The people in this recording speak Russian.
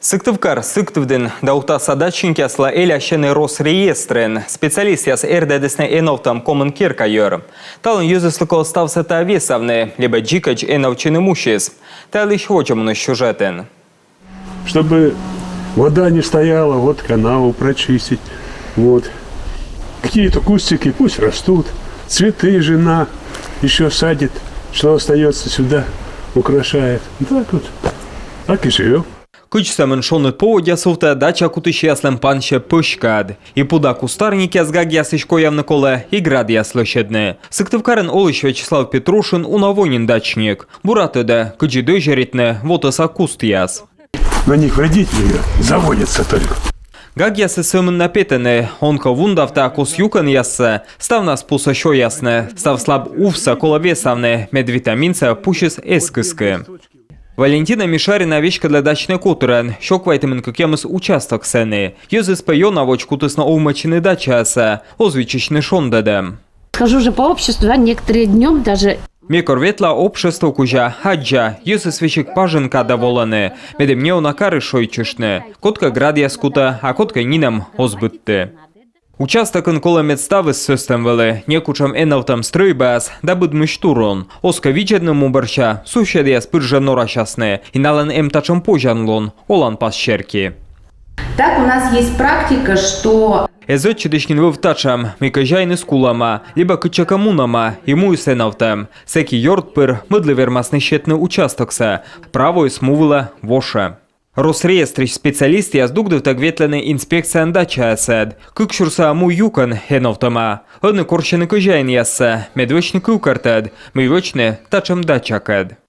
Сыктывкар сыктывдын даута садачинкясла элящены Росреестрен. Специалист яс эрдедесне эновтам комын кирка йör. Талын юзыслыко стався та весавны, либо джикач эновчины мущис. Тал еще очемны сюжетен. Чтобы вода не стояла, вот канаву прочистить. Вот. Какие-то кустики пусть растут. Цветы жена еще садит, что остается сюда, украшает. Так вот. Так и живем. Кычсамын шоны поводя сувта дача кутыш яслым панще пышкад. И пуда кустарник язгаг ясышко явны коле, и град яслощедны. Сыктывкарын Олыш Вячеслав Петрушин унавонин дачник. Буратыда, кычи дöжеритне, вот оса куст яс. На них родители заводятся только. Гаг ясы сөмін напетені, онка вундавта кос юкан ясы, став нас пуса шо ясны, став слаб увса кола весавны, медвитаминца пушис эскыскы. Валентина Мишарина вещка для дачной кутурен, шок вайтамин какемыс участок сены. Юзы спайона вочку тысна умачины дачаса, озвичечный шондадем. Хожу же по обществу, да, некоторые днем даже. Мекор ветла общество кужа хаджа, юзы свечек паженка доволаны, медем неонакары шойчышны, котка градия скута, а котка нинам озбытты. Участок инкола медставы с сестем вели, некучам эновтам стройбас, да будмыш турон. Оска вичедному борща, сущедия спыржа нора щасны, и нален эмтачам пожанлон, олан пасщерки. Так у нас есть практика, что Эзот чедышкин вывтачам, микажайны скулама, либо кычакамунама, ему и сеновтам. Секи йортпыр, мыдлевермасный щетный участокса, правой смувила воша. Росреестрич специалист яздугдыв так ветлены инспекция дача асад. Кыкшурса аму юкан хеновтама. Одны корщены кыжайн ясса, медвечны кукартад, мывечны тачам дачакад.